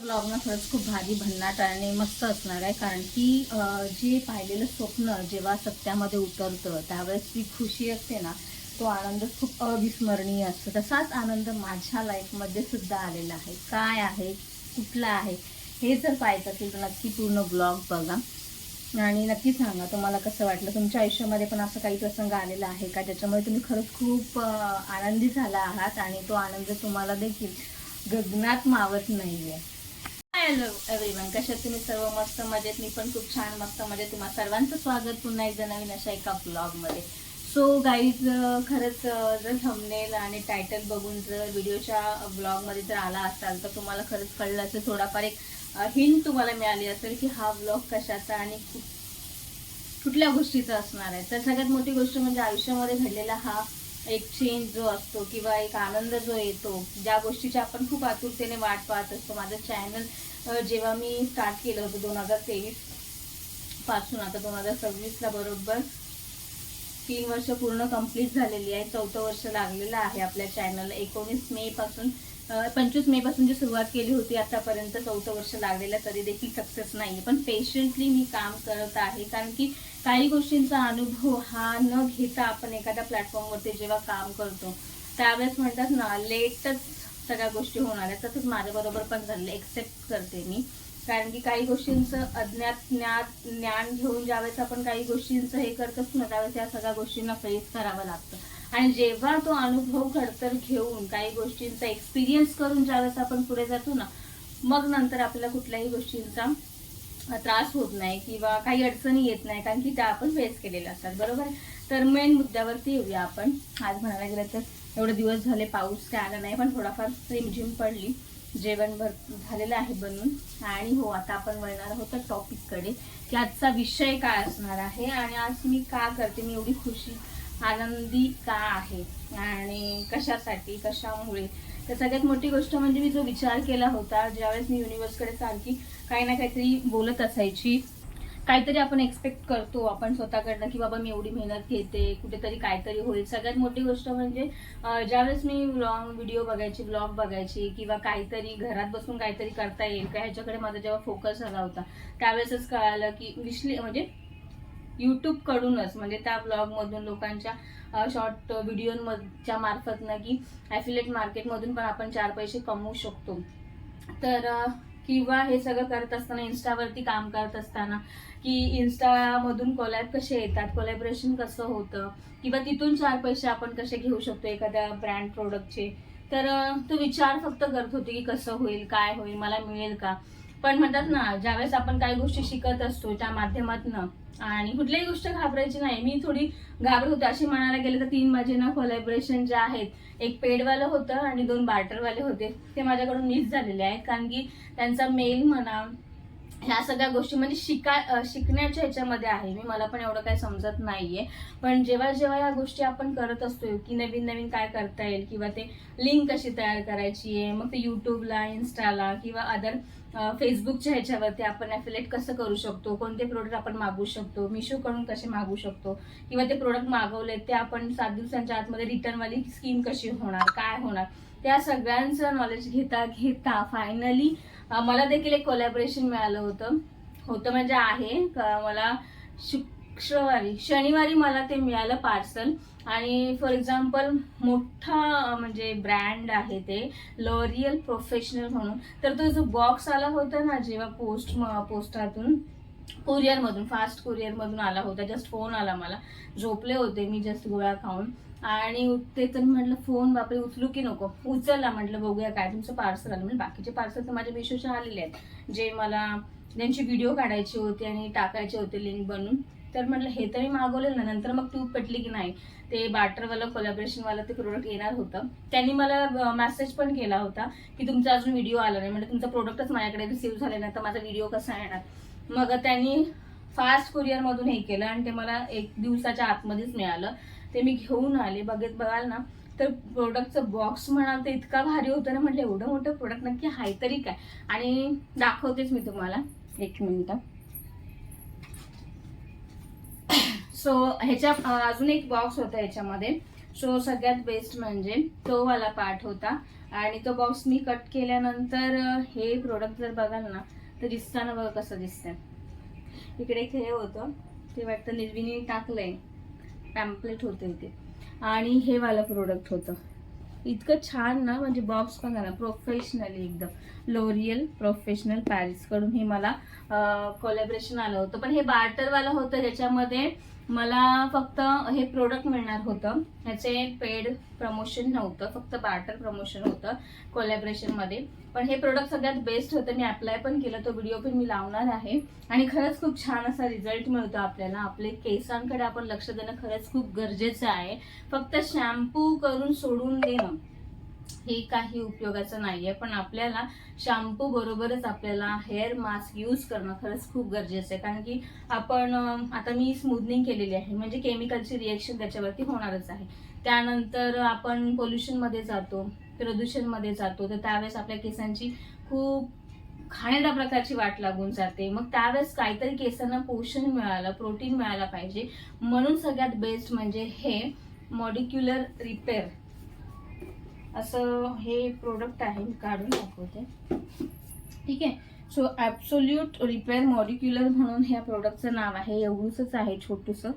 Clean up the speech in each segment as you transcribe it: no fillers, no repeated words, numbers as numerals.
Blog ना खरंच खूप भारी भन्नाट आणि मस्त असणार आहे, कारण की जे पाहिलेलं स्वप्न जेव्हा सत्यामध्ये उतरतं त्यावेळेस जी खुशी असते ना, तो आनंद खूप अविस्मरणीय असतो. तसाच आनंद माझ्या लाईफमध्ये सुद्धा आलेला आहे. काय आहे, कुठला आहे, हे जर पाहायचं असेल तर नक्की पूर्ण ब्लॉग बघा आणि नक्की सांगा तुम्हाला कसं वाटलं. तुमच्या आयुष्यामध्ये पण असं काही प्रसंग आलेला आहे का ज्याच्यामुळे तुम्ही खरंच खूप आनंदी झाला आहात आणि तो आनंद तुम्हाला देखील गगनात मावत नाहीये. हॅलो एव्हरीवन, कशा तुम्ही सर्व? मस्त मजेत. मी पण खूप छान मस्त मजेत. तुम्हा सर्वांचं स्वागत पुन्हा एकदा नवीन अशा एका ब्लॉगमध्ये. सो गाईज, खरंच जर थंबनेल आणि टायटल बघून जर व्हिडिओच्या ब्लॉगमध्ये जर आला असाल तर तुम्हाला खरंच कळलं असेल, थोडाफार एक हिंट तुम्हाला मिळाली असेल की हा ब्लॉग कशाचा आणि कुठल्या गोष्टीचा असणार आहे. तर सगळ्यात मोठी गोष्ट म्हणजे आयुष्यामध्ये घडलेला हा एक चेंज जो असतो किंवा एक आनंद जो येतो, ज्या गोष्टीची आपण खूप आतुरतेने वाट पाहत असतो. माझं चॅनल जेव्हा मी स्टार्ट केलं होतं 2023 पासून, आता 2026ला बरोबर 3 वर्ष पूर्ण कंप्लीट झालेली आहे. 4थं वर्ष लागलेलं आहे आपल्या चॅनलला. 25 मे पासून जी सुरुवात केली होती आतापर्यंत 4थं वर्ष लागलेलं, तरी देखील सक्सेस नाही. पण पेशंटली मी काम करत आहे, कारण की काही गोष्टींचा अनुभव हा न घेता आपण एखाद्या प्लॅटफॉर्मवरती जेव्हा काम करतो त्यावेळेस म्हणतात ना, लेटच सगळ्या गोष्टी होणार आहेत. तसंच माझ्याबरोबर पण झालेलं, एक्सेप्ट करते मी. कारण की काही गोष्टींचं अज्ञात ज्ञान घेऊन ज्यावेळेस आपण काही गोष्टींचं हे करत असतो ना, त्यावेळेस या सगळ्या गोष्टींना फेस करावं लागतं. आणि जेव्हा तो अनुभव खडतर घेऊन काही गोष्टींचा एक्सपिरियन्स करून ज्यावेळेस आपण पुढे जातो ना, मग नंतर आपल्याला कुठल्याही गोष्टींचा त्रास होत नाही किंवा काही अडचणी येत नाही, कारण की त्या आपण फेस केलेल्या असतात. बरोबर. तर मेन मुद्द्यावरती येऊया आपण. आज म्हणायला गेलं तर एवढे दिवस झाले पाऊस काय आला नाही, पण थोडाफार रिमझिम पडली. जेवण झालेलं आहे बनून. आणि हो, आता आपण वळणार आहोत टॉपिककडे की आजचा विषय काय असणार आहे आणि आज मी का करते, मी एवढी खुशी आनंदी का आहे आणि कशासाठी, कशामुळे. तर सगळ्यात मोठी गोष्ट म्हणजे मी जो विचार केला होता ज्यावेळेस मी युनिव्हर्सकडे सारखी काही ना काहीतरी बोलत असायची, काहीतरी आपण एक्सपेक्ट करतो आपण स्वतःकडनं की बाबा मी एवढी मेहनत घेते, कुठेतरी काहीतरी होईल. सगळ्यात मोठी गोष्ट म्हणजे ज्यावेळेस मी व्हिडिओ बघायची, ब्लॉग बघायची किंवा काहीतरी घरात बसून काहीतरी करता येईल का ह्याच्याकडे माझा जेव्हा फोकस झाला होता, त्यावेळेसच कळालं की म्हणजे यूट्यूब कडूनच, म्हणजे त्या ब्लॉगमधून लोकांच्या शॉर्ट व्हिडिओच्या मार्फतनं की ॲफिलिएट मार्केटमधून पण आपण 4 पैसे कमवू शकतो. तर किंवा हे सगळं करत असताना, इन्स्टावरती काम करत असताना की इन्स्टामधून कोलॅब कसे येतात, कोलॅबरेशन कसं होतं किंवा तिथून 4 पैसे आपण कसे घेऊ शकतो एखाद्या ब्रँड प्रोडक्टचे. तर तो विचार फक्त करत होते की कसं होईल, काय होईल, मला मिळेल का. पण म्हणतात ना, ज्यावेळेस आपण काही गोष्टी शिकत असतो त्या माध्यमातून, आणि कुठल्याही गोष्ट घाबरायची नाही. मी थोडी घाबरत होते. असे म्हणायला गेले तर 3 माझे ना कोलॅबरेशन जे आहेत, एक पेडवालं होतं आणि 2 बार्टरवाले होते. ते माझ्याकडून मिस झालेले आहेत, कारण की त्यांचा मेल म्हणा, ह्या सगळ्या गोष्टी म्हणजे शिकण्याच्या ह्याच्यामध्ये आहे मी. मला पण एवढं काही समजत नाहीये. पण जेव्हा जेव्हा या गोष्टी आपण करत असतो की नवीन नवीन काय करता येईल किंवा ते लिंक कशी तयार करायची आहे, मग ते युट्यूबला, इन्स्टाला किंवा अदर फेसबुकच्या ह्याच्यावरती आपण ॲफिलिएट कसं करू शकतो, कोणते प्रोडक्ट आपण मागवू शकतो, मिशोकडून कसे मागवू शकतो किंवा ते प्रोडक्ट मागवले ते आपण 7 दिवसांच्या आतमध्ये रिटर्नवाली स्कीम कशी होणार, काय होणार, त्या सगळ्यांचं नॉलेज घेता घेता फायनली मला देखील एक कोलॅबरेशन मिळालं होतं म्हणजे आहे मला शनिवारी मला ते मिळालं पार्सल. आणि फॉर एक्झाम्पल मोठा म्हणजे ब्रँड आहे ते लॉरियल प्रोफेशनल म्हणून. तर तो जो बॉक्स आला होता ना, जेव्हा पोस्टातून कुरिअरमधून, फास्ट कुरिअरमधून आला होता, जस्ट फोन आला मला. झोपले होते मी जस्ट गोळ्या खाऊन आणि उठते तर म्हटलं फोन, बापरे उचलू की नको. उचलला, म्हटलं बघूया काय तुमचं पार्सल आलं. म्हणजे बाकीचे पार्सल तर माझ्या मिशोचे आलेले आहेत, जे मला त्यांची व्हिडिओ काढायची होती आणि टाकायचे होते लिंक बनवून. तर म्हटलं हे तरी मागवलेलं ना. नंतर मग तू पटली की नाही, ते बार्टरवालं कोलॅबरेशनवालं ते प्रोडक्ट येणार होतं. त्यांनी मला मेसेज पण केला होता की तुमचा अजून व्हिडिओ आला नाही. म्हणजे तुमचा प्रोडक्टच माझ्याकडे रिसीव्ह झाले नाही तर माझा व्हिडिओ कसा येणार. मग त्यांनी फास्ट कुरिअरमधून हे केलं आणि ते मला 1 दिवसाच्या आतमध्येच मिळालं. ते मी घेऊन आले. बघाल ना तर प्रोडक्टचं बॉक्स म्हणाल तर इतका भारी होतं ना. म्हटलं एवढं मोठं प्रोडक्ट नक्की आहे तरी काय. आणि दाखवतेच मी तुम्हाला, 1 मिनिट. सो ह्याच्या अजून एक बॉक्स होता ह्याच्यामध्ये. सो सगळ्यात बेस्ट म्हणजे तो वाला पार्ट होता. आणि तो बॉक्स मी कट केल्यानंतर हे प्रोडक्ट जर बघाल ना तर दिसताना बघा कसं दिसतंय. इकडे एक हे होतं ते वाटतं निर्विनी टाकलंय, पॅम्पलेट होते इथे, आणि हे वाला प्रोडक्ट होतं. इतकं छान ना, म्हणजे बॉक्स बघा ना, प्रोफेशनली एकदम लोरियल प्रोफेशनल पॅरिस कडून हे मला कोलॅबरेशन आलं होतं. पण हे बार्टरवालं होतं, ज्याच्यामध्ये मला फक्त हे प्रोडक्ट मिळणार होतं, ह्याचे पेड प्रमोशन नव्हतं, फक्त बार्टर प्रमोशन होतं कोलॅबरेशनमध्ये. पण हे प्रोडक्ट सगळ्यात बेस्ट होतं, मी अप्लाय पण केलं, तो व्हिडिओ पण मी लावणार आहे. आणि खरंच खूप छान असा रिझल्ट मिळतो आपल्याला. आपले केसांकडे आपण लक्ष देणं खरंच खूप गरजेचं आहे. फक्त शॅम्पू करून सोडून देणं हे काही उपयोगाचं नाहीये, पण आपल्याला शॅम्पू बरोबरच आपल्याला हेअर मास्क यूज करणं खरंच खूप गरजेचं आहे. कारण की आपण आता मी स्मूथनिंग केलेली आहे, म्हणजे केमिकलची रिएक्शन त्याच्यावरती होणारच आहे. त्यानंतर आपण पोल्युशनमध्ये जातो, प्रदूषणमध्ये जातो, तर त्यावेळेस आपल्या केसांची खूप खाण्याच्या प्रकारची वाट लागून जाते. मग त्यावेळेस काहीतरी केसांना पोषण मिळालं, प्रोटीन मिळायला पाहिजे. म्हणून सगळ्यात बेस्ट म्हणजे हे मॉलिक्युलर रिपेअर असं हे प्रोडक्ट आहे, मी काढून दाखवते. ठीक आहे. सो ॲब्सोल्यूट रिपेअर मॉलिक्युलर म्हणून ह्या प्रोडक्टचं नाव आहे. एवढंच आहे छोटूसं,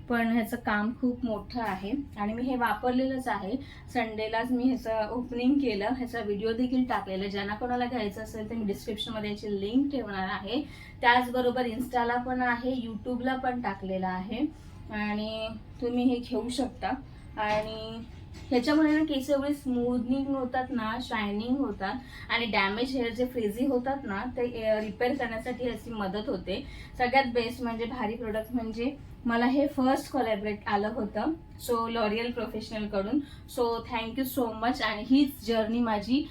पण ह्याचं काम खूप मोठं आहे आणि मी हे वापरलेलंच आहे. संडेलाच मी ह्याचं ओपनिंग केलं, ह्याचा व्हिडिओ देखील टाकलेला. ज्यांना कोणाला घ्यायचं असेल तर मी डिस्क्रिप्शनमध्ये याची लिंक ठेवणार आहे. त्याचबरोबर इन्स्टाला पण आहे, यूट्यूबला पण टाकलेलं आहे आणि तुम्ही हे घेऊ शकता. आणि ह्याच्यामुळे ना केस एवढे स्मूथनिंग होतात ना, शायनिंग होतात आणि डॅमेज हेअर जे फ्रिझी होतात ना ते रिपेअर करण्यासाठी याची मदत होते. सगळ्यात बेस्ट म्हणजे भारी प्रोडक्ट म्हणजे मला हे फर्स्ट कोलॅबरेट आलं होतं, सो लॉरियल प्रोफेशनल कडून. So thank you so much. आणि हीच जर्नी माझी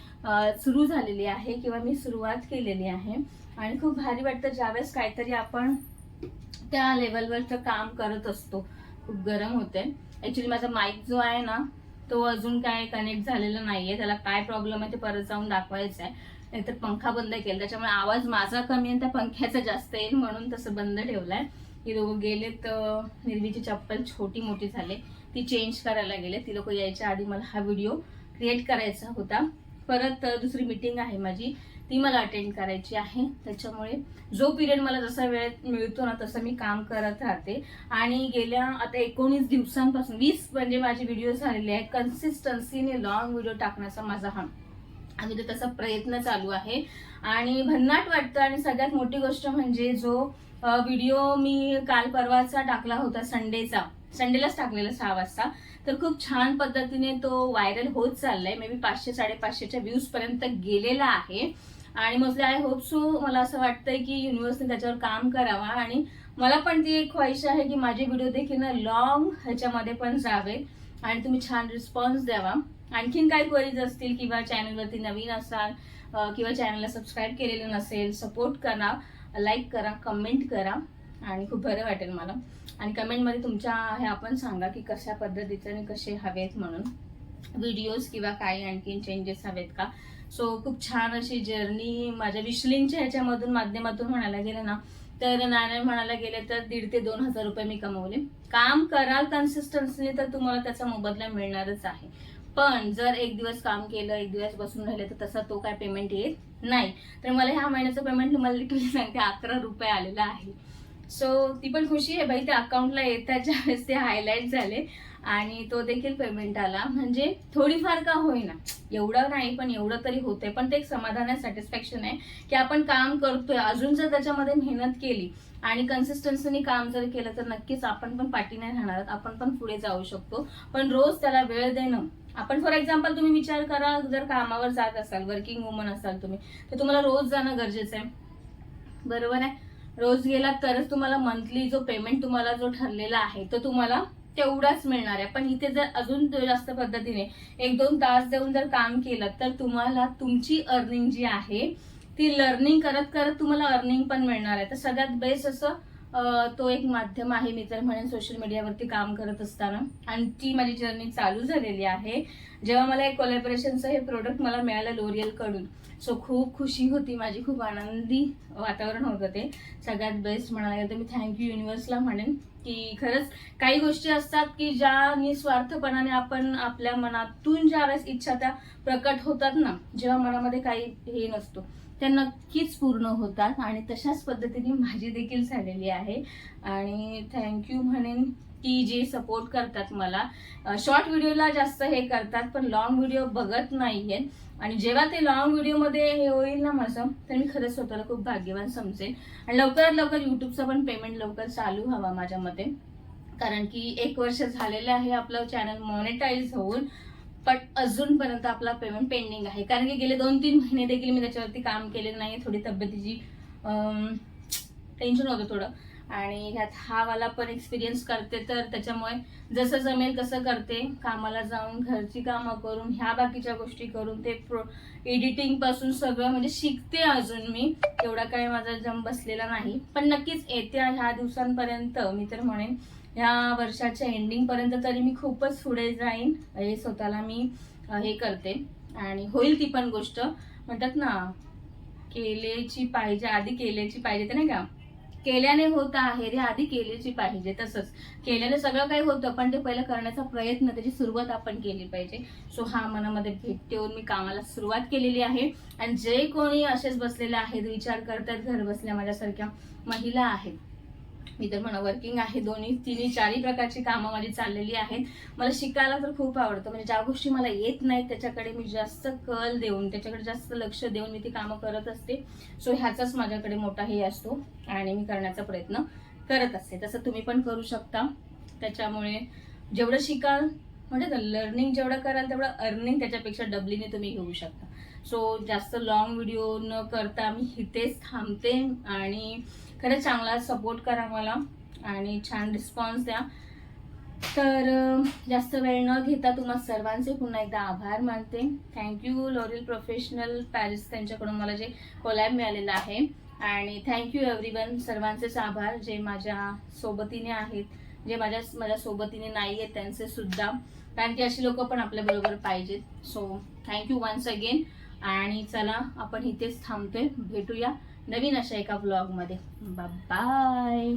सुरू झालेली आहे किंवा मी सुरुवात केलेली आहे. आणि खूप भारी वाटतं ज्यावेळेस काहीतरी आपण त्या लेवलवरचं काम करत असतो. खूप गरम होते. ऍक्च्युली माझा माईक जो आहे ना तो अजून काय कनेक्ट झालेला नाहीये, त्याला काय प्रॉब्लेम आहे ते परत जाऊन दाखवायचं आहे. नाहीतर पंखा बंद केला, त्याच्यामुळे आवाज माझा कमी आणि त्या पंख्याचा जास्त येईल म्हणून तसं बंद ठेवलाय. ही दोघं गेले तर निर्वीची चप्पल छोटी मोठी झाले, ती चेंज करायला गेले. ती लोक यायच्या आधी मला हा व्हिडिओ क्रिएट करायचा होता. परत दुसरी मीटिंग आहे माझी, ती मला अटेंड करायची आहे. त्याच्यामुळे जो पिरियड मला जसा वेळ मिळतो ना तसं मी काम करत राहते. आणि गेल्या आता 19 दिवसांपासून 20 म्हणजे माझे व्हिडिओ झालेले आहेत. कन्सिस्टन्सीने लॉंग व्हिडिओ टाकण्याचा माझा म्हणजे तसा प्रयत्न चालू आहे आणि भन्नाट वाटतं. आणि सगळ्यात मोठी गोष्ट म्हणजे जो व्हिडिओ मी काल परवाचा टाकला होता, संडेलाच टाकलेला 6 वाजता, तर खूप छान पद्धतीने तो व्हायरल होत चाललाय. मे बी 500-550च्या व्ह्यूज पर्यंत गेलेला आहे. आणि मोस्टली आय होप सो, मला असं वाटतंय की युनिव्हर्सने त्याच्यावर काम करावा. आणि मला पण ती एक ख्वाहिश आहे की माझे व्हिडिओ देखील ना लॉंग ह्याच्यामध्ये पण जावे आणि तुम्ही छान रिस्पॉन्स द्यावा. आणखीन काही क्वेरीज असतील किंवा चॅनलवरती नवीन असाल किंवा चॅनलला सबस्क्राईब केलेलं नसेल, सपोर्ट करा, लाईक करा, कमेंट करा आणि खूप बरं वाटेल मला. आणि कमेंटमध्ये तुमच्या हे आपण सांगा की कशा पद्धतीचे आणि कसे हवेत म्हणून व्हिडिओज किंवा काही आणखीन चेंजेस हवेत का. सो खूप छान अशी जर्नी माझ्या विश्लिंगच्या ह्याच्यामधून माध्यमातून म्हणायला गेलं ना तर नाही म्हणायला गेले तर 1,500 ते 2,000 रुपये मी कमवले. काम कराल कन्सिस्टन्सीने तर तुम्हाला त्याचा मोबदला मिळणारच आहे. पण जर एक दिवस काम केलं, एक दिवस बसून राहिले तर तसा तो काय पेमेंट येत नाही. तर मला ह्या महिन्याचं पेमेंट मला लिटरली सांगते 11 रुपये आलेला आहे. सो ती पण खुशी आहे बाई, त्या अकाउंटला येतात ज्यावेळेस ते हायलाईट झाले आणि तो देखील पेमेंट आला. म्हणजे थोडीफार का होईना, एवढं नाही पण एवढं तरी होते. पण ते एक समाधान आहे, सॅटिस्फॅक्शन आहे की आपण काम करतोय. अजून जर त्याच्यामध्ये मेहनत केली आणि कन्सिस्टन्सीने काम जर केलं तर नक्कीच आपण पण पाठी नाही राहणार, आपण पण पुढे जाऊ शकतो. पण रोज त्याला वेळ देणं. आपण फॉर एक्झाम्पल तुम्ही विचार करा, जर कामावर जात असाल, वर्किंग वुमन असाल तुम्ही, तर तुम्हाला रोज जाणं गरजेचं आहे, बरोबर आहे. रोज गेलात तरच तुम्हाला मंथली जो पेमेंट तुम्हाला जो ठरलेला आहे तो तुम्हाला तेवढाच मिळणार आहे. पण इथे जर अजून जास्त पद्धतीने 1-2 तास देऊन जर काम केलं तर तुम्हाला तुमची अर्निंग जी आहे ती लर्निंग करत करत तुम्हाला अर्निंग पण मिळणार आहे. तर सगळ्यात बेस्ट असं तो एक माध्यम आहे मी तर म्हणेन सोशल मीडियावरती काम करत असताना, आणि ती माझी जर्नी चालू झालेली आहे जेव्हा मला एक कोलॅबोरेशनचं हे प्रोडक्ट मला मिळालं लोरियल कडून. सो खूप खुशी होती माझी, खूप आनंदी वातावरण होतं ते. सगळ्यात बेस्ट म्हणायला गेलं तर मी थँक्यू युनिव्हर्सला म्हणेन की खरंच काही गोष्टी असतात की ज्या निस्वार्थपणाने आपण आपल्या मनातून ज्या वेळेस इच्छा त्या प्रकट होतात ना, जेव्हा मनामध्ये काही हे नसतो, त्या नक्कीच पूर्ण होतात. आणि तशाच पद्धतीने माझी देखील झालेली आहे. आणि थँक्यू म्हणेन की जे सपोर्ट करतात मला. शॉर्ट व्हिडिओला जास्त हे करतात पण लॉंग व्हिडिओ बघत नाहीये. आणि जेव्हा ते लॉंग व्हिडिओमध्ये हे होईल ना माझं, तर मी खरंच स्वतःला खूप भाग्यवान समजेन. आणि लवकरात लवकर युट्यूबचं पण पेमेंट लवकर चालू व्हावा माझ्या मते. कारण की 1 वर्ष झालेलं आहे आपलं चॅनल मॉनिटाईज होऊन, पण अजूनपर्यंत आपला पेमेंट पेंडिंग आहे. कारण की गेले 2-3 महिने देखील मी त्याच्यावरती काम केलेलं नाही. थोडी तब्येतीची टेन्शन होतं थोडं, आणि ह्यात हा वाला पण एक्सपिरियन्स करते, तर त्याच्यामुळे जसं जमेल तसं करते. कामाला जाऊन घरची कामं करून ह्या बाकीच्या गोष्टी करून ते एडिटिंग पासून सगळं म्हणजे शिकते अजून मी. एवढा काय माझा जम बसलेला नाही, पण नक्कीच येत्या ह्या दिवसांपर्यंत मी तर म्हणेन ह्या वर्षाच्या एंडिंग पर्यंत तरी मी खूपच पुढे जाईन. हे स्वतःला मी हे करते, आणि होईल ती पण गोष्ट. म्हणतात ना, केलेची पाहिजे आधी केलेची पाहिजे, ते नाही का, केल्याने होत आहे रे आधी केलेची पाहिजे. तसंच केल्याने सगळं काही होतं, पण ते पहिलं करण्याचा प्रयत्न, त्याची सुरुवात आपण केली पाहिजे. सो हा मनामध्ये भेट ठेवून मी कामाला सुरुवात केलेली आहे. आणि जे कोणी असेच बसलेले आहेत, विचार करतात घर बसल्या, माझ्यासारख्या महिला आहेत, मी तर म्हणा वर्किंग आहे, 2-3-4 प्रकारची कामं माझी चाललेली आहेत. मला शिकायला तर खूप आवडतं. म्हणजे ज्या गोष्टी मला येत नाहीत त्याच्याकडे मी जास्त कल देऊन, त्याच्याकडे जास्त लक्ष देऊन मी ती कामं करत असते. सो ह्याचाच माझ्याकडे मोठा हे असतो, आणि मी करण्याचा प्रयत्न करत असते. तसं तुम्ही पण करू शकता. त्याच्यामुळे जेवढं शिकाल, म्हणजे लर्निंग जेवढं कराल तेवढं अर्निंग त्याच्यापेक्षा डबलीने तुम्ही घेऊ शकता. सो जास्त लॉंग व्हिडिओ न करता मी इथेच थांबते. आणि खरंच चांगला सपोर्ट करा मला आणि छान रिस्पॉन्स द्या. तर जास्त वेळ न घेता तुम्हा सर्वांचे पुन्हा एकदा आभार मानते. थँक्यू लोरियल प्रोफेशनल पॅरिस, त्यांच्याकडून मला जे कोलॅब मिळालेलं आहे. आणि थँक्यू एव्हरीवन, सर्वांचेच आभार जे माझ्या सोबतीने आहेत, जे माझ्या सोबतीने नाही आहेत त्यांचे सुद्धा. कारण की अशी लोक पण आपल्या बरोबर पाहिजेत. So thank you once again. आणि चला आपण इथेच थांबतोय, भेटूया नवीन अशा एका ब्लॉगमध्ये. बाय.